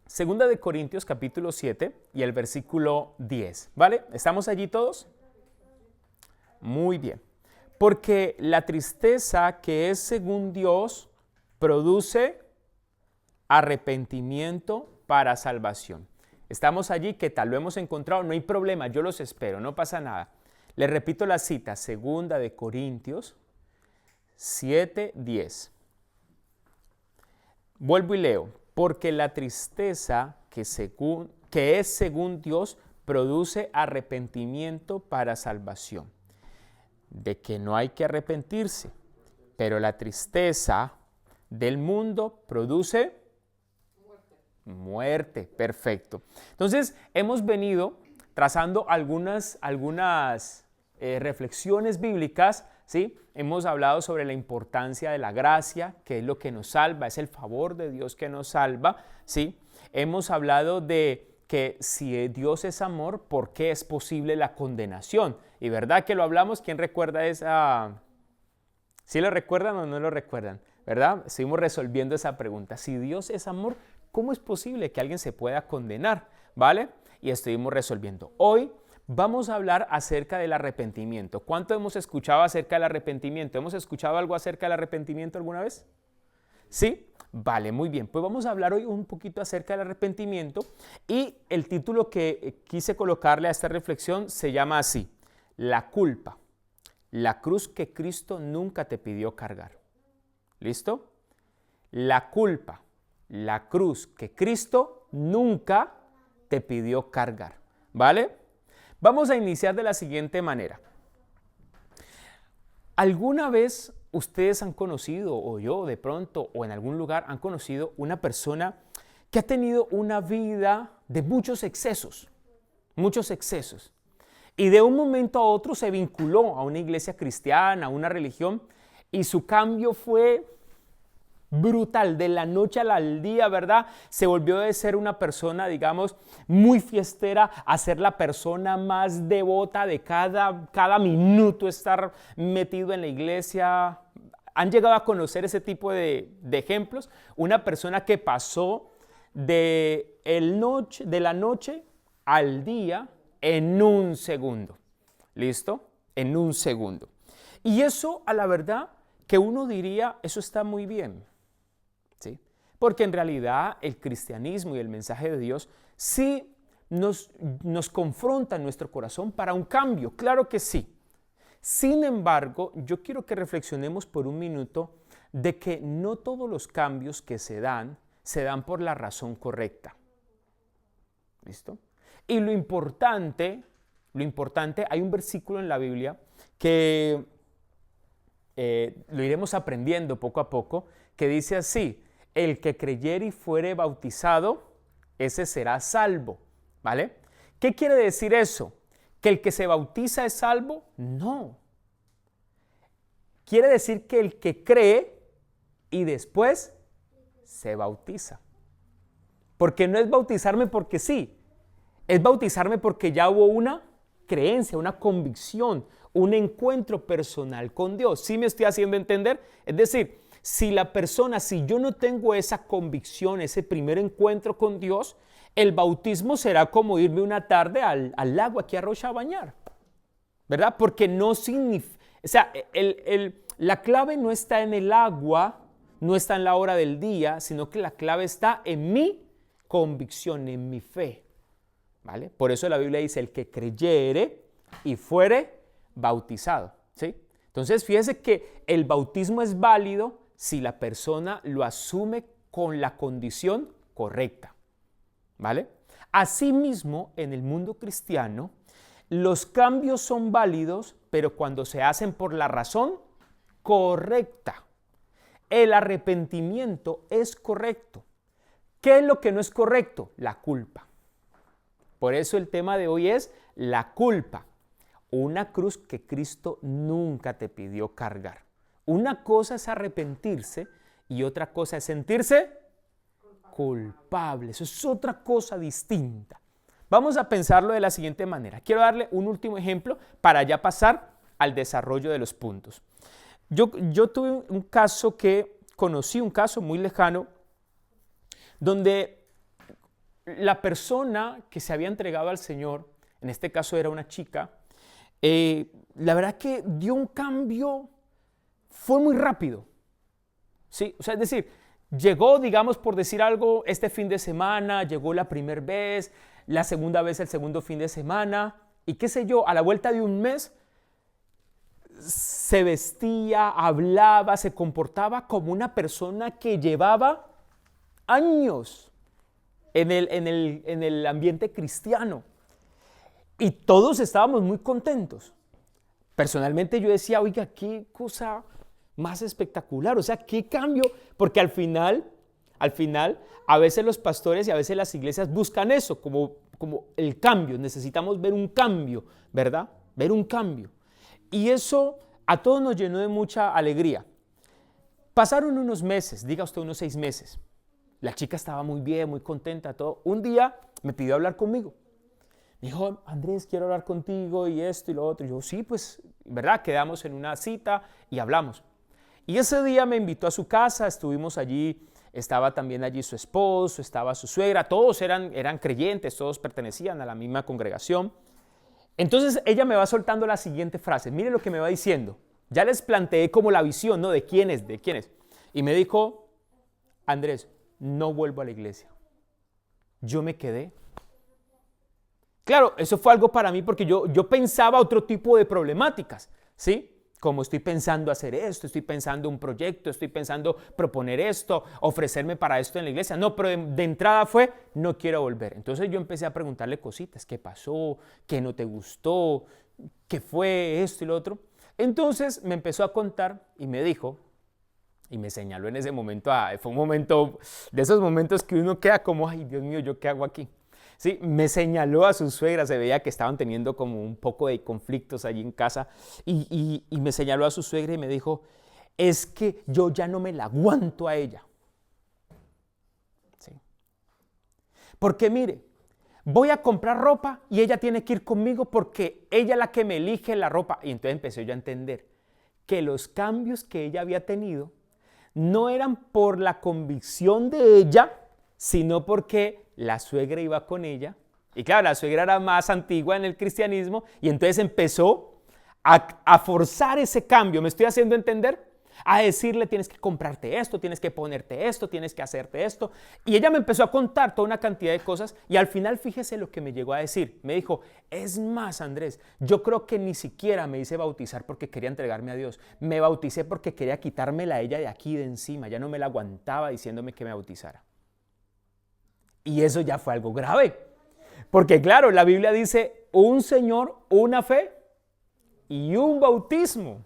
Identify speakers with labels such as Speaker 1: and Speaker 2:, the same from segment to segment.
Speaker 1: Segunda de Corintios capítulo 7 y el versículo 10, ¿vale? ¿Estamos allí todos? Muy bien. Porque la tristeza que es según Dios produce arrepentimiento para salvación. Estamos allí, ¿qué tal? ¿Lo hemos encontrado? No hay problema, yo los espero, no pasa nada. Les repito la cita, segunda de Corintios 7:10. Vuelvo y leo. Porque la tristeza que es según Dios produce arrepentimiento para salvación. De que no hay que arrepentirse, pero la tristeza del mundo produce muerte. Perfecto. Entonces, hemos venido trazando algunas reflexiones bíblicas, ¿sí? Hemos hablado sobre la importancia de la gracia, que es lo que nos salva, es el favor de Dios que nos salva, ¿sí? Hemos hablado de que si Dios es amor, ¿por qué es posible la condenación? Y verdad que lo hablamos, ¿quién recuerda esa? ¿Sí lo recuerdan o no lo recuerdan? ¿Verdad? Estuvimos resolviendo esa pregunta. Si Dios es amor, ¿cómo es posible que alguien se pueda condenar? ¿Vale? Y estuvimos resolviendo. Hoy vamos a hablar acerca del arrepentimiento. ¿Cuánto hemos escuchado acerca del arrepentimiento? ¿Hemos escuchado algo acerca del arrepentimiento alguna vez? ¿Sí? Vale, muy bien. Pues vamos a hablar hoy un poquito acerca del arrepentimiento y el título que quise colocarle a esta reflexión se llama así: La culpa, la cruz que Cristo nunca te pidió cargar. ¿Listo? La culpa, la cruz que Cristo nunca te pidió cargar. ¿Vale? Vamos a iniciar de la siguiente manera. ¿Alguna vez ustedes han conocido, o yo de pronto, o en algún lugar han conocido una persona que ha tenido una vida de muchos excesos? Muchos excesos. Y de un momento a otro se vinculó a una iglesia cristiana, a una religión, y su cambio fue brutal, de la noche al día, ¿verdad? Se volvió de ser una persona, digamos, muy fiestera a ser la persona más devota de cada minuto estar metido en la iglesia. ¿Han llegado a conocer ese tipo de ejemplos? Una persona que pasó de la noche al día en un segundo. ¿Listo? En un segundo. Y eso, a la verdad, que uno diría, eso está muy bien. ¿Sí? Porque en realidad el cristianismo y el mensaje de Dios sí nos confronta en nuestro corazón para un cambio, claro que sí. Sin embargo, yo quiero que reflexionemos por un minuto de que no todos los cambios que se dan por la razón correcta. ¿Listo? Y lo importante, hay un versículo en la Biblia que lo iremos aprendiendo poco a poco, que dice así: el que creyere y fuere bautizado, ese será salvo, ¿vale? ¿Qué quiere decir eso? ¿Que el que se bautiza es salvo? No. Quiere decir que el que cree y después se bautiza. Porque no es bautizarme porque sí, es bautizarme porque ya hubo una creencia, una convicción, un encuentro personal con Dios. ¿Sí me estoy haciendo entender? Es decir, si yo no tengo esa convicción, ese primer encuentro con Dios, el bautismo será como irme una tarde al lago aquí a Rocha a bañar, ¿verdad? Porque no significa, o sea, la clave no está en el agua, no está en la hora del día, sino que la clave está en mi convicción, en mi fe, ¿vale? Por eso la Biblia dice: el que creyere y fuere bautizado, ¿sí? Entonces, fíjese que el bautismo es válido si la persona lo asume con la condición correcta, ¿vale? Asimismo, en el mundo cristiano, los cambios son válidos, pero cuando se hacen por la razón correcta. El arrepentimiento es correcto. ¿Qué es lo que no es correcto? La culpa. Por eso el tema de hoy es la culpa. Una cruz que Cristo nunca te pidió cargar. Una cosa es arrepentirse y otra cosa es sentirse culpable. Eso es otra cosa distinta. Vamos a pensarlo de la siguiente manera. Quiero darle un último ejemplo para ya pasar al desarrollo de los puntos. Yo tuve un caso un caso muy lejano, donde la persona que se había entregado al Señor, en este caso era una chica, la verdad que dio un cambio, fue muy rápido. ¿Sí? O sea, es decir, llegó, digamos, por decir algo, este fin de semana, llegó la primera vez, la segunda vez el segundo fin de semana, y qué sé yo, a la vuelta de un mes, se vestía, hablaba, se comportaba como una persona que llevaba años en el ambiente cristiano. Y todos estábamos muy contentos. Personalmente yo decía, oiga, qué cosa más espectacular, o sea, qué cambio, porque al final, a veces los pastores y a veces las iglesias buscan eso, como el cambio, necesitamos ver un cambio, ¿verdad? Ver un cambio. Y eso a todos nos llenó de mucha alegría. Pasaron unos meses, diga usted unos 6 meses. La chica estaba muy bien, muy contenta, todo. Un día me pidió hablar conmigo. Me dijo, Andrés, quiero hablar contigo y esto y lo otro. Y yo, sí, pues, ¿verdad? Quedamos en una cita y hablamos. Y ese día me invitó a su casa, estuvimos allí, estaba también allí su esposo, estaba su suegra, todos eran creyentes, todos pertenecían a la misma congregación. Entonces ella me va soltando la siguiente frase, mire lo que me va diciendo. Ya les planteé como la visión, ¿no? ¿De quién es? ¿De quién es? Y me dijo, Andrés, no vuelvo a la iglesia. Yo me quedé. Claro, eso fue algo para mí porque yo pensaba otro tipo de problemáticas, ¿sí? Como estoy pensando hacer esto, estoy pensando un proyecto, estoy pensando proponer esto, ofrecerme para esto en la iglesia. No, pero de entrada fue, no quiero volver. Entonces yo empecé a preguntarle cositas, ¿qué pasó? ¿Qué no te gustó? ¿Qué fue esto y lo otro? Entonces me empezó a contar y me dijo, y me señaló en ese momento, fue un momento, de esos momentos que uno queda como, ay Dios mío, ¿yo qué hago aquí? Sí, me señaló a su suegra, se veía que estaban teniendo como un poco de conflictos allí en casa y me señaló a su suegra y me dijo, es que yo ya no me la aguanto a ella. Sí. Porque mire, voy a comprar ropa y ella tiene que ir conmigo porque ella es la que me elige la ropa. Y entonces empecé yo a entender que los cambios que ella había tenido no eran por la convicción de ella, sino porque la suegra iba con ella. Y claro, la suegra era más antigua en el cristianismo y entonces empezó a forzar ese cambio. ¿Me estoy haciendo entender? A decirle, tienes que comprarte esto, tienes que ponerte esto, tienes que hacerte esto. Y ella me empezó a contar toda una cantidad de cosas y al final fíjese lo que me llegó a decir. Me dijo, es más, Andrés, yo creo que ni siquiera me hice bautizar porque quería entregarme a Dios. Me bauticé porque quería quitármela a ella de aquí de encima. Ya no me la aguantaba diciéndome que me bautizara. Y eso ya fue algo grave. Porque claro, la Biblia dice un Señor, una fe y un bautismo.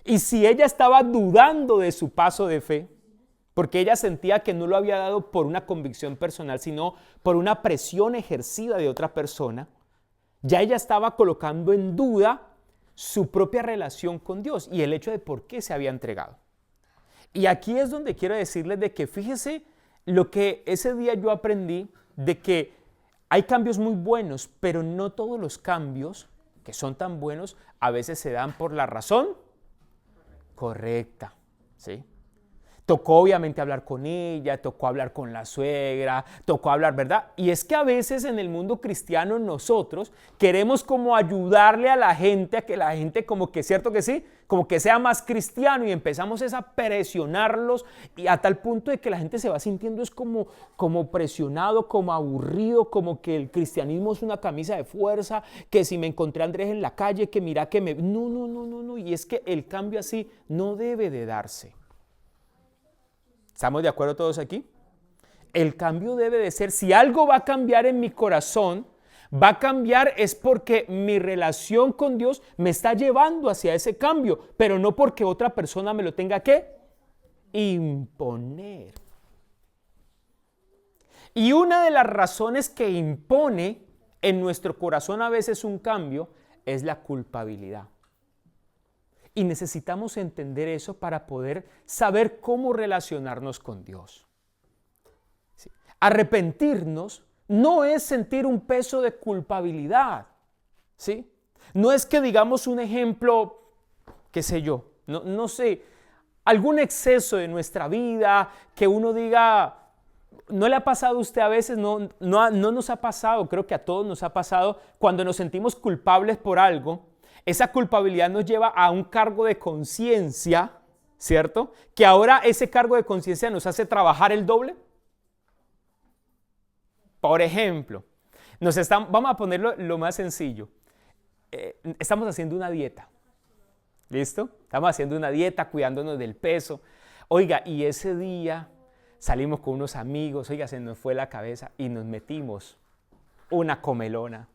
Speaker 1: Y si ella estaba dudando de su paso de fe, porque ella sentía que no lo había dado por una convicción personal, sino por una presión ejercida de otra persona, ya ella estaba colocando en duda su propia relación con Dios y el hecho de por qué se había entregado. Y aquí es donde quiero decirles de que fíjese lo que ese día yo aprendí, de que hay cambios muy buenos, pero no todos los cambios que son tan buenos a veces se dan por la razón correcta, ¿sí? Tocó obviamente hablar con ella, tocó hablar con la suegra, tocó hablar, ¿verdad? Y es que a veces en el mundo cristiano nosotros queremos como ayudarle a la gente, a que la gente como que, ¿cierto que sí? Como que sea más cristiano y empezamos a presionarlos y a tal punto de que la gente se va sintiendo es como presionado, como aburrido, como que el cristianismo es una camisa de fuerza, que si me encontré a Andrés en la calle, que mira que me... No, y es que el cambio así no debe de darse. ¿Estamos de acuerdo todos aquí? El cambio debe de ser, si algo va a cambiar en mi corazón, va a cambiar es porque mi relación con Dios me está llevando hacia ese cambio, pero no porque otra persona me lo tenga que imponer. Y una de las razones que impone en nuestro corazón a veces un cambio es la culpabilidad. Y necesitamos entender eso para poder saber cómo relacionarnos con Dios. ¿Sí? Arrepentirnos no es sentir un peso de culpabilidad. ¿Sí? No es que digamos un ejemplo, qué sé yo, no sé, algún exceso de nuestra vida, que uno diga, ¿No le ha pasado a usted a veces? No nos ha pasado, creo que a todos nos ha pasado, cuando nos sentimos culpables por algo, esa culpabilidad nos lleva a un cargo de conciencia, ¿cierto? Que ahora ese cargo de conciencia nos hace trabajar el doble. Por ejemplo, vamos a ponerlo lo más sencillo. Estamos haciendo una dieta. ¿Listo? Estamos haciendo una dieta, cuidándonos del peso. Oiga, y ese día salimos con unos amigos, oiga, se nos fue la cabeza y nos metimos una comelona.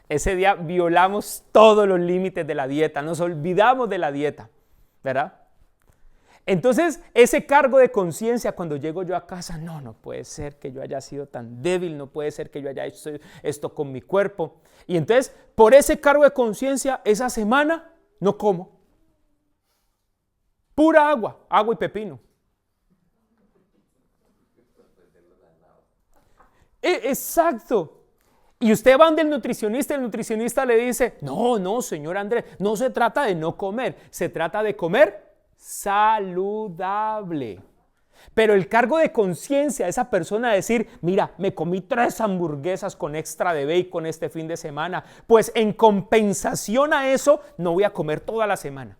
Speaker 1: Ese día violamos todos los límites de la dieta, nos olvidamos de la dieta, ¿verdad? Entonces, ese cargo de conciencia, cuando llego yo a casa, no puede ser que yo haya sido tan débil, no puede ser que yo haya hecho esto con mi cuerpo. Y entonces, por ese cargo de conciencia, esa semana no como. Pura agua y pepino. Exacto. Y usted va donde el nutricionista le dice, no, señor Andrés, no se trata de no comer, se trata de comer saludable. Pero el cargo de conciencia de esa persona decir, mira, me comí 3 hamburguesas con extra de bacon este fin de semana, pues en compensación a eso no voy a comer toda la semana.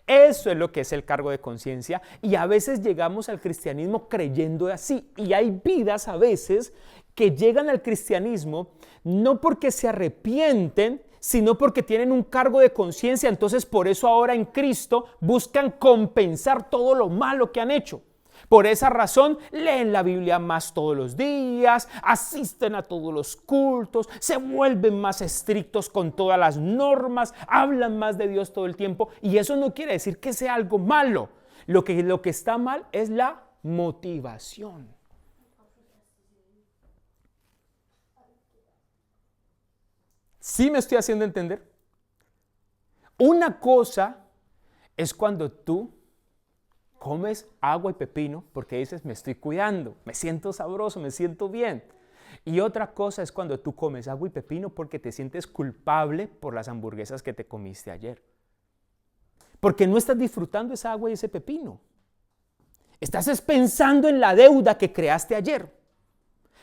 Speaker 1: Eso es lo que es el cargo de conciencia, y a veces llegamos al cristianismo creyendo así, y hay vidas a veces que llegan al cristianismo no porque se arrepienten, sino porque tienen un cargo de conciencia. Entonces por eso ahora en Cristo buscan compensar todo lo malo que han hecho. Por esa razón leen la Biblia más todos los días, asisten a todos los cultos, se vuelven más estrictos con todas las normas, hablan más de Dios todo el tiempo, y eso no quiere decir que sea algo malo. Lo que está mal es la motivación. ¿Sí me estoy haciendo entender? Una cosa es cuando tú comes agua y pepino porque dices, me estoy cuidando, me siento sabroso, me siento bien. Y otra cosa es cuando tú comes agua y pepino porque te sientes culpable por las hamburguesas que te comiste ayer. Porque no estás disfrutando esa agua y ese pepino. Estás pensando en la deuda que creaste ayer.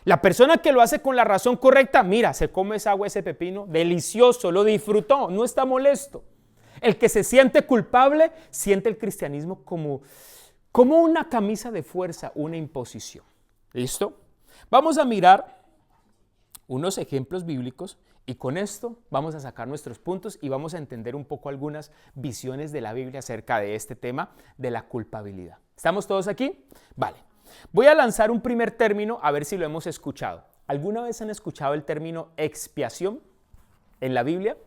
Speaker 1: La persona que lo hace con la razón correcta, mira, se come esa agua, ese pepino, delicioso, lo disfrutó, no está molesto. El que se siente culpable siente el cristianismo como una camisa de fuerza, una imposición. ¿Listo? Vamos a mirar unos ejemplos bíblicos y con esto vamos a sacar nuestros puntos y vamos a entender un poco algunas visiones de la Biblia acerca de este tema de la culpabilidad. ¿Estamos todos aquí? Vale. Voy a lanzar un primer término a ver si lo hemos escuchado. ¿Alguna vez han escuchado el término expiación en la Biblia?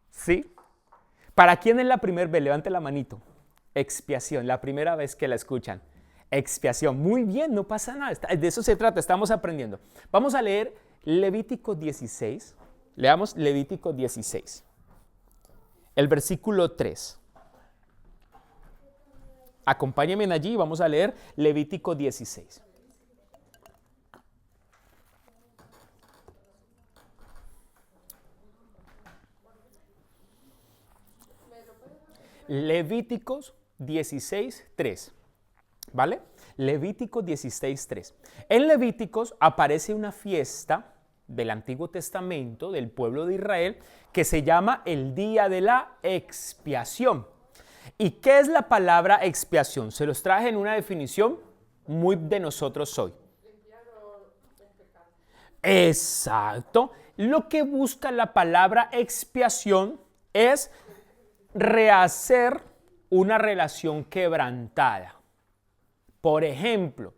Speaker 1: ¿Sí? ¿Para quién es la primera vez? Levante la manito. Expiación, la primera vez que la escuchan. Expiación, muy bien, no pasa nada. De eso se trata, estamos aprendiendo. Vamos a leer Levítico 16. Leamos Levítico 16. El versículo 3. Acompáñenme allí y vamos a leer Levítico 16. Levíticos 16:3, ¿vale? Levítico 16:3. En Levíticos aparece una fiesta del Antiguo Testamento del pueblo de Israel que se llama el Día de la Expiación. ¿Y qué es la palabra expiación? Se los traje en una definición muy de nosotros hoy. Exacto. Lo que busca la palabra expiación es rehacer una relación quebrantada. Por ejemplo,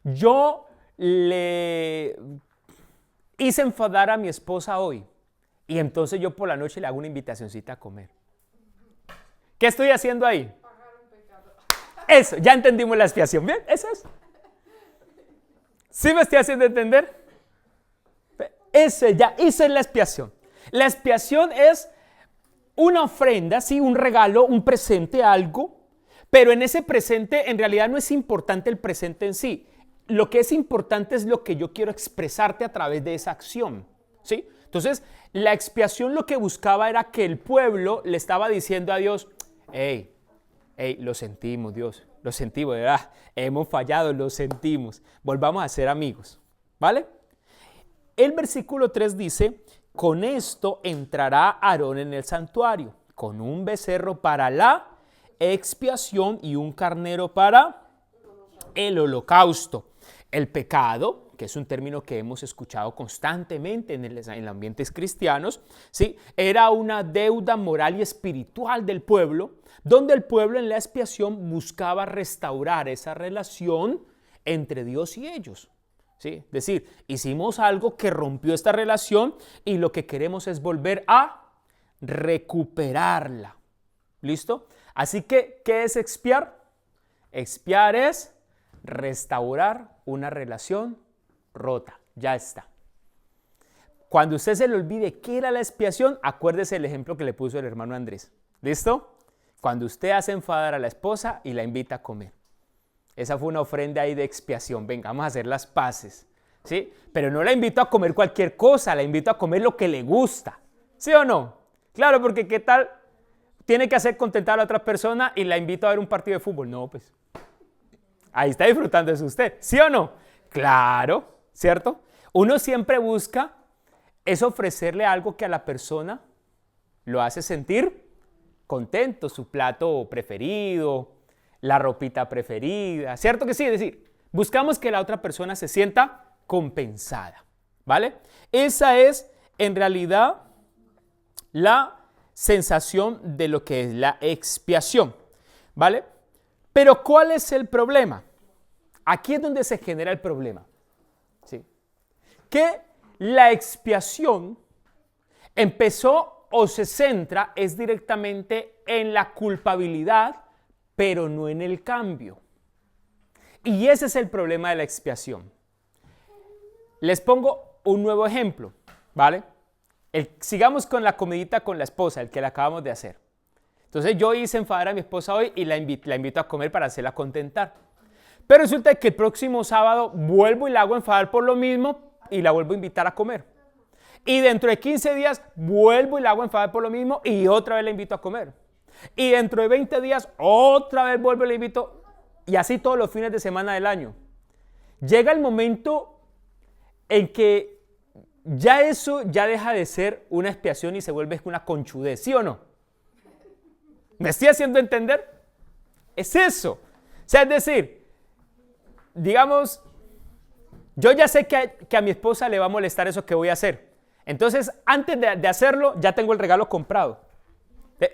Speaker 1: yo le hice enfadar a mi esposa hoy y entonces yo por la noche le hago una invitacioncita a comer. ¿Qué estoy haciendo ahí? Eso, ya entendimos la expiación. ¿Bien? Eso es. ¿Sí me estoy haciendo entender? Esa es la expiación. La expiación es una ofrenda, sí, un regalo, un presente, algo, pero en ese presente en realidad no es importante el presente en sí. Lo que es importante es lo que yo quiero expresarte a través de esa acción, ¿sí? Entonces, la expiación lo que buscaba era que el pueblo le estaba diciendo a Dios, hey, lo sentimos, Dios, lo sentimos, ¿verdad? Hemos fallado, lo sentimos. Volvamos a ser amigos, ¿vale? El versículo 3 dice, con esto entrará Aarón en el santuario, con un becerro para la expiación y un carnero para el holocausto. El pecado, que es un término que hemos escuchado constantemente en ambientes cristianos, ¿sí? Era una deuda moral y espiritual del pueblo, donde el pueblo en la expiación buscaba restaurar esa relación entre Dios y ellos. ¿Sí? Es decir, hicimos algo que rompió esta relación y lo que queremos es volver a recuperarla. ¿Listo? Así que, ¿qué es expiar? Expiar es restaurar una relación rota. Ya está. Cuando usted se le olvide qué era la expiación, acuérdese el ejemplo que le puso el hermano Andrés. ¿Listo? Cuando usted hace enfadar a la esposa y la invita a comer. Esa fue una ofrenda ahí de expiación. Venga, vamos a hacer las paces. ¿Sí? Pero no la invito a comer cualquier cosa, la invito a comer lo que le gusta. ¿Sí o no? Claro, porque ¿qué tal? Tiene que hacer contentar a la otra persona y la invito a ver un partido de fútbol. No, pues. Ahí está disfrutando eso usted. ¿Sí o no? Claro, ¿cierto? Uno siempre busca es ofrecerle algo que a la persona lo hace sentir contento, su plato preferido, la ropita preferida, ¿cierto que sí? Es decir, buscamos que la otra persona se sienta compensada, ¿vale? Esa es en realidad la sensación de lo que es la expiación, ¿vale? Pero ¿cuál es el problema? Aquí es donde se genera el problema, ¿sí? Que la expiación empezó o se centra es directamente en la culpabilidad, pero no en el cambio. Y ese es el problema de la expiación. Les pongo un nuevo ejemplo, ¿vale? Sigamos con la comidita con la esposa, el que la acabamos de hacer. Entonces yo hice enfadar a mi esposa hoy y la invito a comer para hacerla contentar. Pero resulta que el próximo sábado vuelvo y la hago enfadar por lo mismo y la vuelvo a invitar a comer. Y dentro de 15 días vuelvo y la hago enfadar por lo mismo y otra vez la invito a comer. Y dentro de 20 días otra vez vuelvo y la invito. Y así todos los fines de semana del año. Llega el momento en que ya eso ya deja de ser una expiación y se vuelve una conchudez, ¿sí o no? ¿Me estoy haciendo entender? Es eso. O sea, es decir, digamos, yo ya sé que a mi esposa le va a molestar eso que voy a hacer. Entonces, antes de hacerlo, ya tengo el regalo comprado.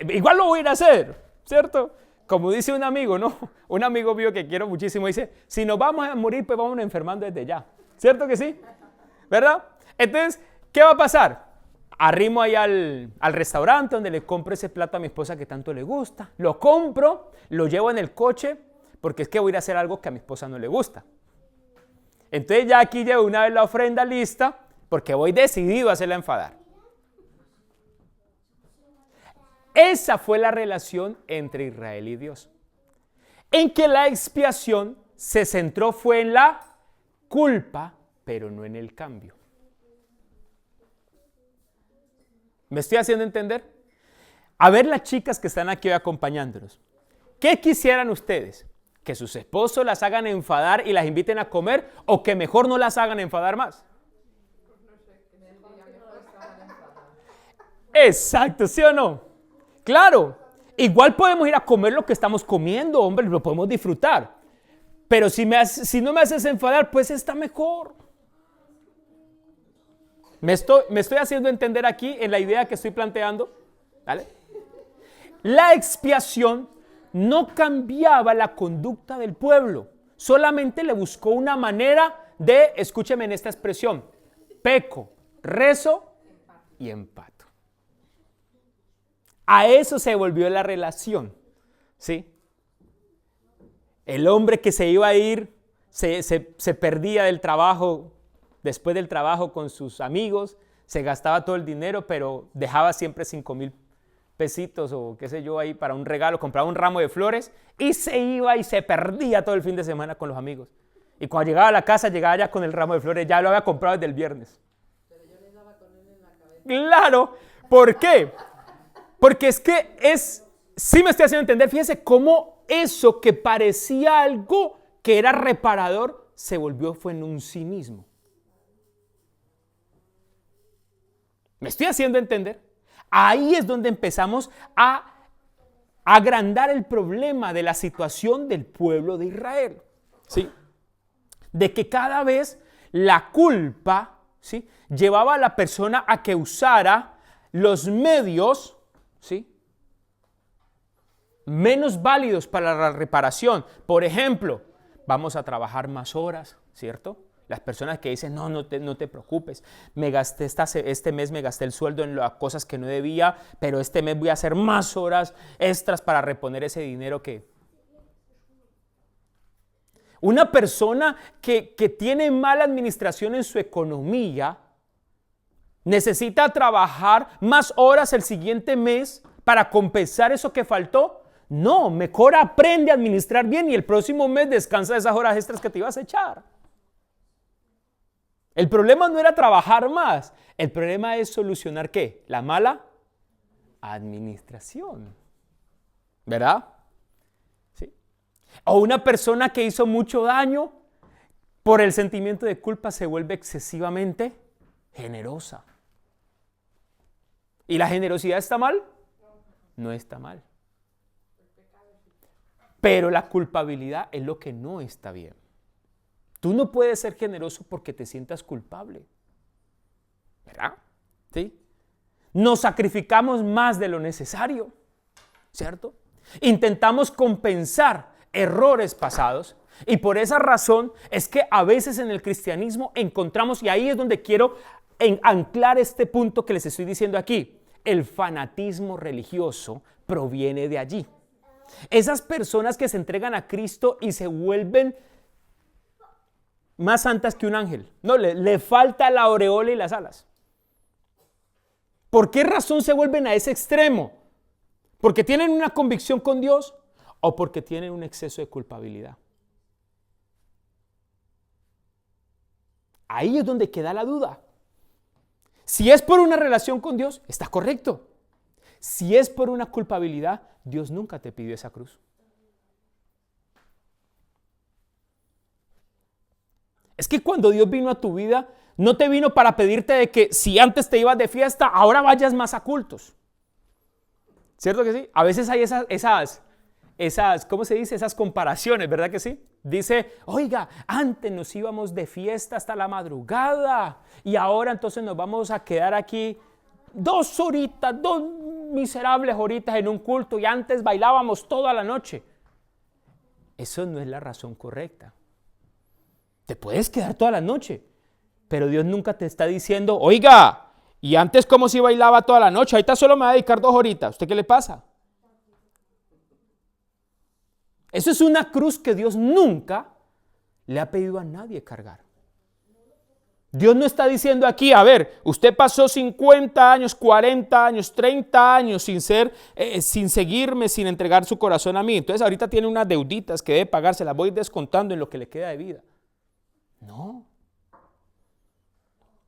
Speaker 1: Igual lo voy a ir a hacer, ¿cierto? Como dice un amigo, ¿no? Un amigo mío que quiero muchísimo dice, si nos vamos a morir, pues vamos enfermando desde ya. ¿Cierto que sí? ¿Verdad? Entonces, ¿qué va a pasar? Arrimo ahí al restaurante donde le compro ese plato a mi esposa que tanto le gusta. Lo compro, lo llevo en el coche, porque es que voy a ir a hacer algo que a mi esposa no le gusta. Entonces ya aquí llevo una vez la ofrenda lista, porque voy decidido a hacerla enfadar. Esa fue la relación entre Israel y Dios. En que la expiación se centró fue en la culpa, pero no en el cambio. ¿Me estoy haciendo entender? A ver las chicas que están aquí hoy acompañándonos. ¿Qué quisieran ustedes? ¿Que sus esposos las hagan enfadar y las inviten a comer o que mejor no las hagan enfadar más? Exacto, ¿sí o no? Claro, igual podemos ir a comer lo que estamos comiendo, hombre, lo podemos disfrutar. Pero si no me haces enfadar, pues está mejor. ¿Me estoy haciendo entender aquí en la idea que estoy planteando? ¿Vale? La expiación no cambiaba la conducta del pueblo, solamente le buscó una manera de, escúcheme en esta expresión, peco, rezo y empato. A eso se volvió la relación, ¿sí? El hombre que se iba a ir, se perdía del trabajo, después del trabajo con sus amigos, se gastaba todo el dinero, pero dejaba siempre 5,000 pesitos o qué sé yo ahí para un regalo, compraba un ramo de flores y se iba y se perdía todo el fin de semana con los amigos. Y cuando llegaba a la casa, llegaba ya con el ramo de flores, ya lo había comprado desde el viernes. Pero yo le daba con él en la cabeza. Claro, ¿por qué? Porque es que sí me estoy haciendo entender, fíjese cómo eso que parecía algo que era reparador fue en un sí mismo. ¿Me estoy haciendo entender? Ahí es donde empezamos a agrandar el problema de la situación del pueblo de Israel, ¿sí? De que cada vez la culpa, ¿sí?, llevaba a la persona a que usara los medios, ¿sí?, menos válidos para la reparación. Por ejemplo, vamos a trabajar más horas, ¿cierto? Las personas que dicen, no te preocupes, este mes me gasté el sueldo en las cosas que no debía, pero este mes voy a hacer más horas extras para reponer ese dinero que... Una persona que tiene mala administración en su economía necesita trabajar más horas el siguiente mes para compensar eso que faltó. No, mejor aprende a administrar bien y el próximo mes descansa de esas horas extras que te ibas a echar. El problema no era trabajar más, el problema es solucionar ¿qué? La mala administración. ¿Verdad? ¿Sí? O una persona que hizo mucho daño por el sentimiento de culpa se vuelve excesivamente generosa. ¿Y la generosidad está mal? No está mal. Pero la culpabilidad es lo que no está bien. Tú no puedes ser generoso porque te sientas culpable. ¿Verdad? ¿Sí? Nos sacrificamos más de lo necesario, ¿cierto? Intentamos compensar errores pasados y por esa razón es que a veces en el cristianismo encontramos, y ahí es donde quiero anclar este punto que les estoy diciendo aquí, el fanatismo religioso proviene de allí. Esas personas que se entregan a Cristo y se vuelven más santas que un ángel. No, le falta la aureola y las alas. ¿Por qué razón se vuelven a ese extremo? ¿Porque tienen una convicción con Dios o porque tienen un exceso de culpabilidad? Ahí es donde queda la duda. Si es por una relación con Dios, está correcto. Si es por una culpabilidad, Dios nunca te pidió esa cruz. Es que cuando Dios vino a tu vida, no te vino para pedirte de que si antes te ibas de fiesta, ahora vayas más a cultos. ¿Cierto que sí? A veces hay esas, ¿cómo se dice? Esas comparaciones, ¿verdad que sí? Dice, oiga, antes nos íbamos de fiesta hasta la madrugada y ahora entonces nos vamos a quedar aquí 2 horitas, 2 miserables horitas en un culto y antes bailábamos toda la noche. Eso no es la razón correcta. Te puedes quedar toda la noche, pero Dios nunca te está diciendo, oiga, y antes como si bailaba toda la noche, ahorita solo me va a dedicar 2 horitas. ¿Usted qué le pasa? Eso es una cruz que Dios nunca le ha pedido a nadie cargar. Dios no está diciendo aquí, a ver, usted pasó 50 años, 40 años, 30 años sin seguirme, sin entregar su corazón a mí. Entonces ahorita tiene unas deuditas que debe pagar, se las voy descontando en lo que le queda de vida. No.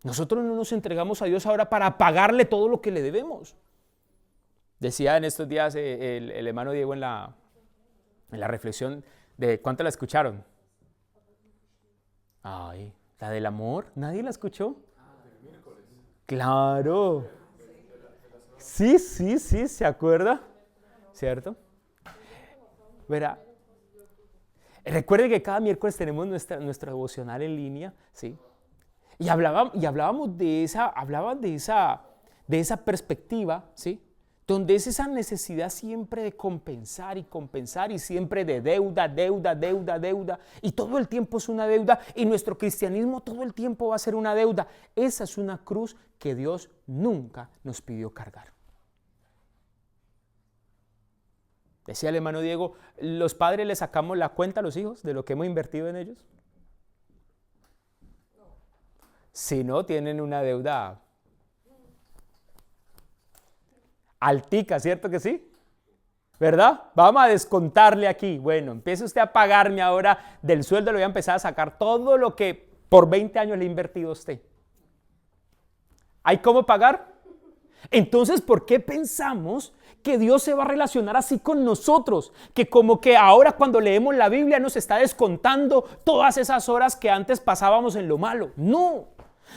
Speaker 1: Nosotros no nos entregamos a Dios ahora para pagarle todo lo que le debemos. Decía en estos días el hermano Diego en la reflexión de ¿cuánto la escucharon? Ay, la del amor, ¿nadie la escuchó? Claro. Sí, ¿se acuerda? ¿Cierto? Verá. Recuerde que cada miércoles tenemos nuestra devocional en línea, ¿sí? Y hablábamos de esa perspectiva, ¿sí? Donde es esa necesidad siempre de compensar y siempre de deuda, y todo el tiempo es una deuda y nuestro cristianismo todo el tiempo va a ser una deuda. Esa es una cruz que Dios nunca nos pidió cargar. Decía el hermano Diego, ¿los padres le sacamos la cuenta a los hijos de lo que hemos invertido en ellos? Si no, tienen una deuda altica, ¿cierto que sí? ¿Verdad? Vamos a descontarle aquí. Bueno, empiece usted a pagarme ahora del sueldo, le voy a empezar a sacar todo lo que por 20 años le he invertido a usted. ¿Hay cómo pagar? Entonces, ¿por qué pensamos que Dios se va a relacionar así con nosotros? Que como que ahora cuando leemos la Biblia nos está descontando todas esas horas que antes pasábamos en lo malo. No,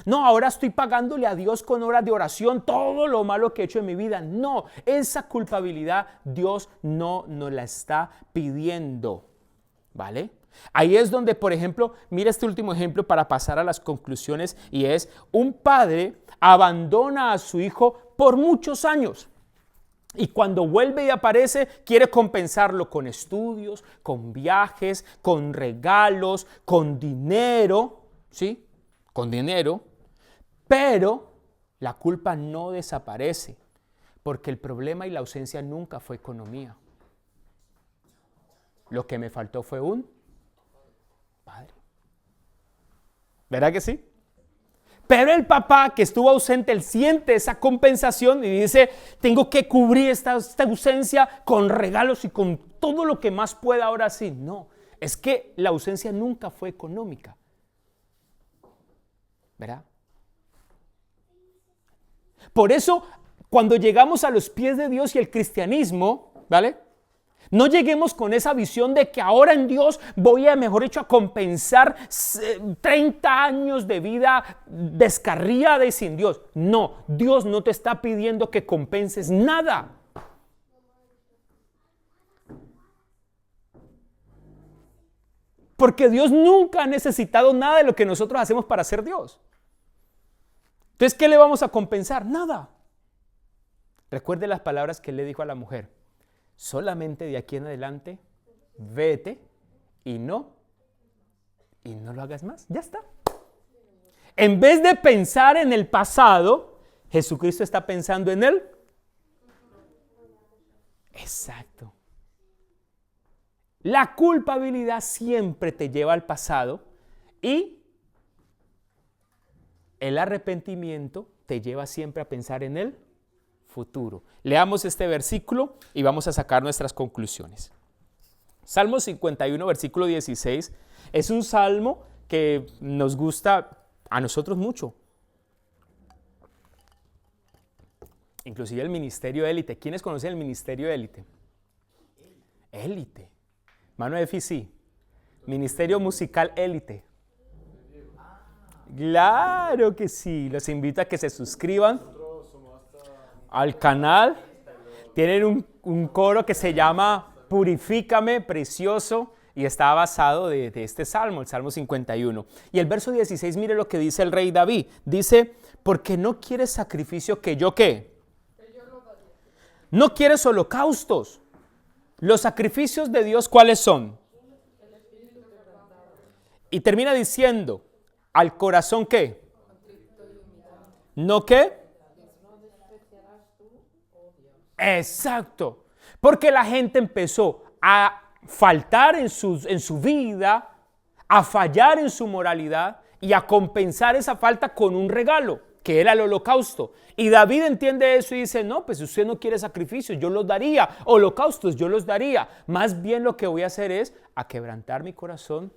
Speaker 1: no, ahora estoy pagándole a Dios con horas de oración todo lo malo que he hecho en mi vida. No, esa culpabilidad Dios no nos la está pidiendo, ¿vale? Ahí es donde, por ejemplo, mira este último ejemplo para pasar a las conclusiones, y es un padre abandona a su hijo por muchos años y cuando vuelve y aparece quiere compensarlo con estudios, con viajes, con regalos, con dinero, ¿sí? Con dinero, pero la culpa no desaparece porque el problema y la ausencia nunca fue economía. Lo que me faltó fue un padre. ¿Verdad que sí? Pero el papá que estuvo ausente, él siente esa compensación y dice, tengo que cubrir esta ausencia con regalos y con todo lo que más pueda ahora sí. No, es que la ausencia nunca fue económica. ¿Verdad? Por eso, cuando llegamos a los pies de Dios y el cristianismo, ¿vale? No lleguemos con esa visión de que ahora en Dios voy a, mejor dicho, a compensar 30 años de vida descarriada y sin Dios. No, Dios no te está pidiendo que compenses nada. Porque Dios nunca ha necesitado nada de lo que nosotros hacemos para ser Dios. Entonces, ¿qué le vamos a compensar? Nada. Recuerde las palabras que él le dijo a la mujer. Solamente de aquí en adelante, vete y no lo hagas más. Ya está. En vez de pensar en el pasado, Jesucristo está pensando en él. Exacto. La culpabilidad siempre te lleva al pasado y el arrepentimiento te lleva siempre a pensar en el futuro. Leamos este versículo y vamos a sacar nuestras conclusiones. Salmo 51, versículo 16, es un salmo que nos gusta a nosotros mucho. Inclusive el ministerio élite. ¿Quiénes conocen el ministerio élite? Élite. Mano de sí. Ministerio musical élite. Claro que sí. Los invito a que se suscriban al canal. Tienen un coro que se llama Purifícame, precioso, y está basado de este salmo, el Salmo 51. Y el verso 16, mire lo que dice el rey David. Dice, porque no quieres sacrificio que yo ¿qué? No quieres holocaustos. Los sacrificios de Dios, ¿cuáles son? Y termina diciendo, al corazón ¿qué? ¿No qué? Exacto, porque la gente empezó a faltar en su vida, a fallar en su moralidad y a compensar esa falta con un regalo, que era el holocausto. Y David entiende eso y dice, no, pues si usted no quiere sacrificios, yo los daría, holocaustos, yo los daría. Más bien lo que voy a hacer es a quebrantar mi corazón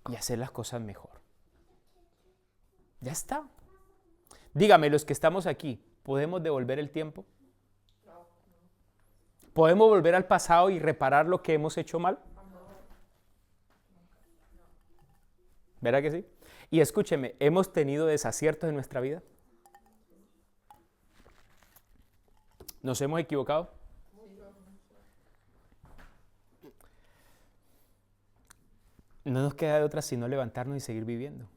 Speaker 1: y hacer las cosas mejor. Ya está. Dígame, los que estamos aquí, ¿podemos devolver el tiempo? ¿Podemos volver al pasado y reparar lo que hemos hecho mal? ¿Verdad que sí? Y escúcheme, ¿hemos tenido desaciertos en nuestra vida? ¿Nos hemos equivocado? No nos queda de otra sino levantarnos y seguir viviendo.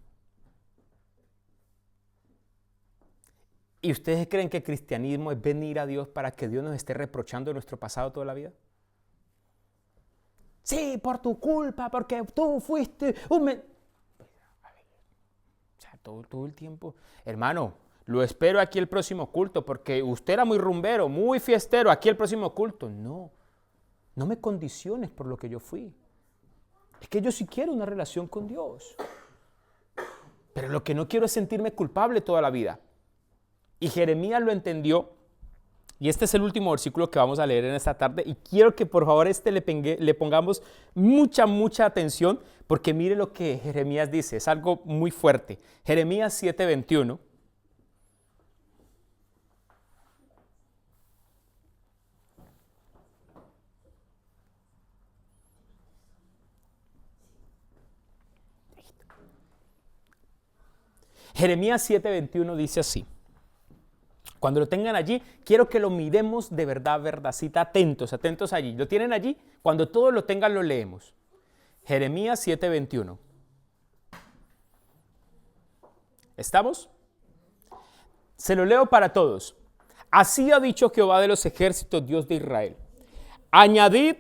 Speaker 1: ¿Y ustedes creen que el cristianismo es venir a Dios para que Dios nos esté reprochando nuestro pasado toda la vida? Sí, por tu culpa, porque tú fuiste un... O sea, todo el tiempo. Hermano, lo espero aquí el próximo culto, porque usted era muy rumbero, muy fiestero, aquí el próximo culto. No me condiciones por lo que yo fui. Es que yo sí quiero una relación con Dios. Pero lo que no quiero es sentirme culpable toda la vida. Y Jeremías lo entendió, y este es el último versículo que vamos a leer en esta tarde, y quiero que por favor le pongamos mucha atención, porque mire lo que Jeremías dice, es algo muy fuerte. Jeremías 7:21. Jeremías 7:21 dice así. Cuando lo tengan allí, quiero que lo miremos de verdad, verdadcita, atentos allí. ¿Lo tienen allí? Cuando todos lo tengan, lo leemos. Jeremías 7:21. ¿Estamos? Se lo leo para todos. Así ha dicho Jehová de los ejércitos, Dios de Israel. Añadid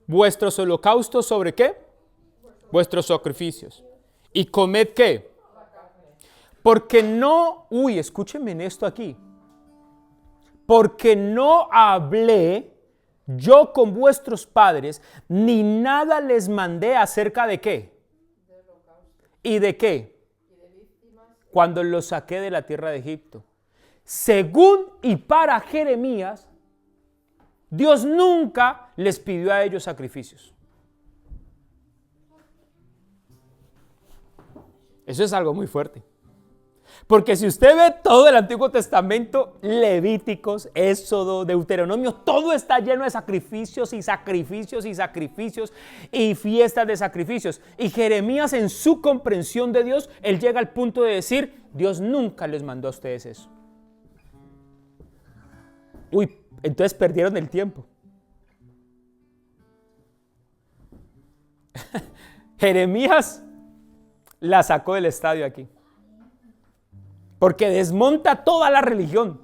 Speaker 1: vuestros holocaustos sobre ¿qué? Vuestros sacrificios. ¿Y comed qué? Porque no, escúchenme en esto aquí. Porque no hablé yo con vuestros padres, ni nada les mandé acerca de qué. ¿Y de qué? Cuando los saqué de la tierra de Egipto. Según y para Jeremías, Dios nunca les pidió a ellos sacrificios. Eso es algo muy fuerte. Porque si usted ve todo el Antiguo Testamento, Levíticos, Éxodo, Deuteronomio, todo está lleno de sacrificios y sacrificios y sacrificios y fiestas de sacrificios. Y Jeremías, en su comprensión de Dios, él llega al punto de decir, Dios nunca les mandó a ustedes eso. Entonces perdieron el tiempo. Jeremías la sacó del estadio aquí. Porque desmonta toda la religión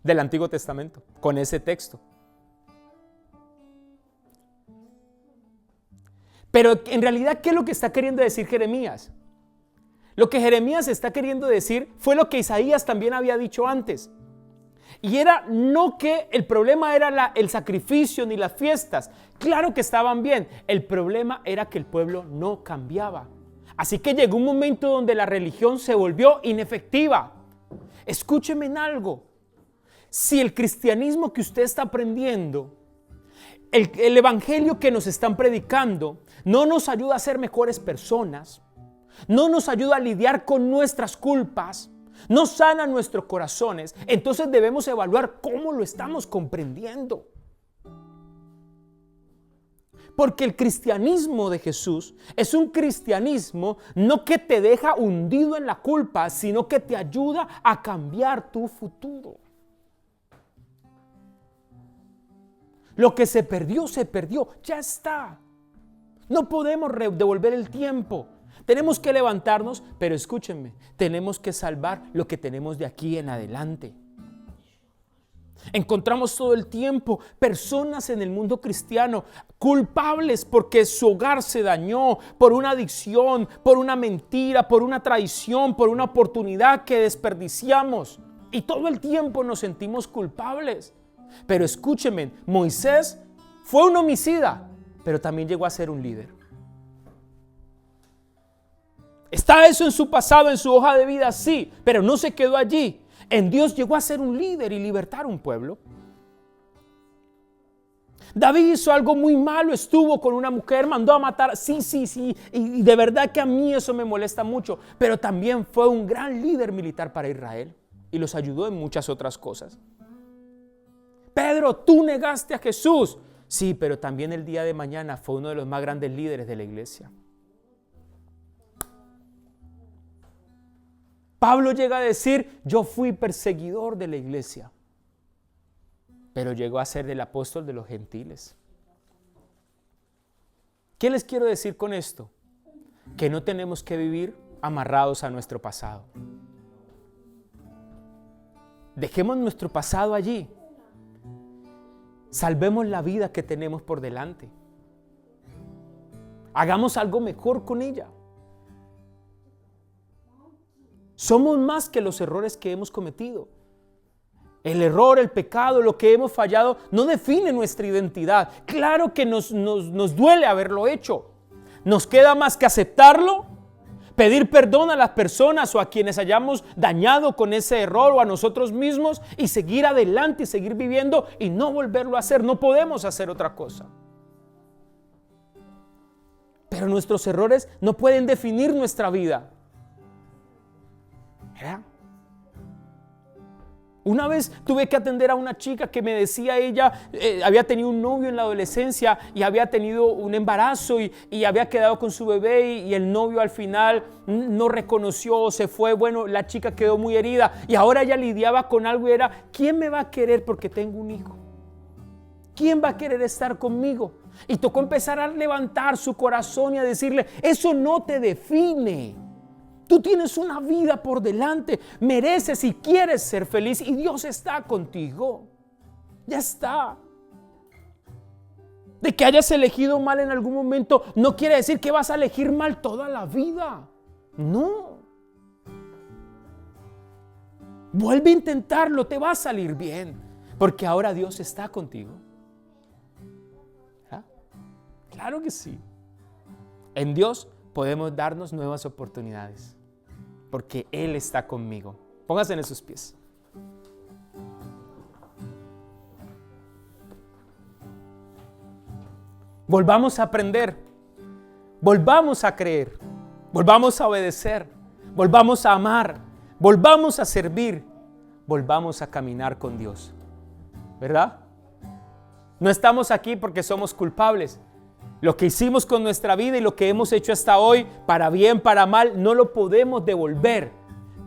Speaker 1: del Antiguo Testamento con ese texto. Pero en realidad, ¿qué es lo que está queriendo decir Jeremías? Lo que Jeremías está queriendo decir fue lo que Isaías también había dicho antes. Y era no que el problema era el sacrificio ni las fiestas. Claro que estaban bien. El problema era que el pueblo no cambiaba. Así que llegó un momento donde la religión se volvió inefectiva. Escúcheme en algo. Si el cristianismo que usted está aprendiendo, el evangelio que nos están predicando, no nos ayuda a ser mejores personas, no nos ayuda a lidiar con nuestras culpas, no sana nuestros corazones, entonces debemos evaluar cómo lo estamos comprendiendo. Porque el cristianismo de Jesús es un cristianismo no que te deja hundido en la culpa, sino que te ayuda a cambiar tu futuro. Lo que se perdió, ya está. No podemos devolver el tiempo. Tenemos que levantarnos, pero escúchenme, tenemos que salvar lo que tenemos de aquí en adelante. Encontramos todo el tiempo personas en el mundo cristiano culpables porque su hogar se dañó por una adicción, por una mentira, por una traición, por una oportunidad que desperdiciamos. Y todo el tiempo nos sentimos culpables. Pero escúchenme, Moisés fue un homicida, pero también llegó a ser un líder. ¿Está eso en su pasado, en su hoja de vida? Sí, pero no se quedó allí. En Dios llegó a ser un líder y libertar un pueblo. David hizo algo muy malo, estuvo con una mujer, mandó a matar, sí, y de verdad que a mí eso me molesta mucho, pero también fue un gran líder militar para Israel y los ayudó en muchas otras cosas. Pedro, tú negaste a Jesús, sí, pero también el día de mañana fue uno de los más grandes líderes de la iglesia. Pablo llega a decir, yo fui perseguidor de la iglesia, pero llegó a ser el apóstol de los gentiles. ¿Qué les quiero decir con esto? Que no tenemos que vivir amarrados a nuestro pasado. Dejemos nuestro pasado allí. Salvemos la vida que tenemos por delante. Hagamos algo mejor con ella. Somos más que los errores que hemos cometido. El error, el pecado, lo que hemos fallado no define nuestra identidad. Claro que nos duele haberlo hecho. Nos queda más que aceptarlo, pedir perdón a las personas o a quienes hayamos dañado con ese error o a nosotros mismos y seguir adelante y seguir viviendo y no volverlo a hacer. No podemos hacer otra cosa. Pero nuestros errores no pueden definir nuestra vida. ¿Verdad? Una vez tuve que atender a una chica que me decía ella, había tenido un novio en la adolescencia y había tenido un embarazo y había quedado con su bebé y el novio al final no reconoció, se fue. Bueno, la chica quedó muy herida y ahora ella lidiaba con algo y era, ¿quién me va a querer porque tengo un hijo? ¿Quién va a querer estar conmigo? Y tocó empezar a levantar su corazón y a decirle, eso no te define. Tú tienes una vida por delante, mereces y quieres ser feliz y Dios está contigo. Ya está. De que hayas elegido mal en algún momento no quiere decir que vas a elegir mal toda la vida. No. Vuelve a intentarlo, te va a salir bien, porque ahora Dios está contigo. ¿Ah? Claro que sí. En Dios podemos darnos nuevas oportunidades, porque Él está conmigo. Póngase en sus pies. Volvamos a aprender, volvamos a creer, volvamos a obedecer, volvamos a amar, volvamos a servir, volvamos a caminar con Dios. ¿Verdad? No estamos aquí porque somos culpables. Lo que hicimos con nuestra vida y lo que hemos hecho hasta hoy, para bien, para mal, no lo podemos devolver,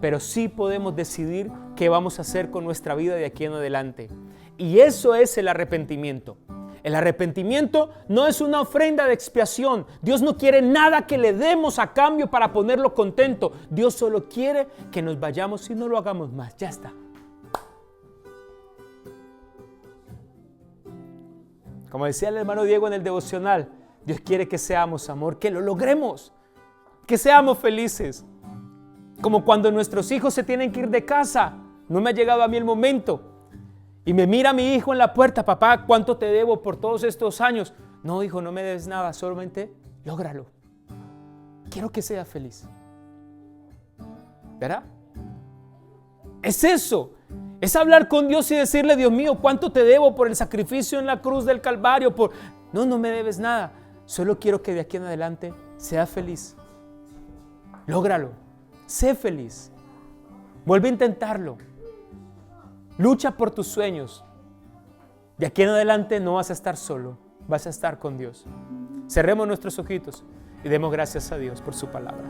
Speaker 1: pero sí podemos decidir qué vamos a hacer con nuestra vida de aquí en adelante. Y eso es el arrepentimiento. El arrepentimiento no es una ofrenda de expiación. Dios no quiere nada que le demos a cambio para ponerlo contento. Dios solo quiere que nos vayamos y no lo hagamos más. Ya está. Como decía el hermano Diego en el devocional, Dios quiere que seamos amor, que lo logremos, que seamos felices. Como cuando nuestros hijos se tienen que ir de casa. No me ha llegado a mí el momento. Y me mira mi hijo en la puerta, papá, ¿cuánto te debo por todos estos años? No, hijo, no me debes nada, solamente lógralo. Quiero que seas feliz. ¿Verdad? Es eso. Es hablar con Dios y decirle, Dios mío, ¿cuánto te debo por el sacrificio en la cruz del Calvario? No me debes nada. Solo quiero que de aquí en adelante seas feliz. Lógralo. Sé feliz. Vuelve a intentarlo. Lucha por tus sueños. De aquí en adelante no vas a estar solo, vas a estar con Dios. Cerremos nuestros ojitos y demos gracias a Dios por su palabra.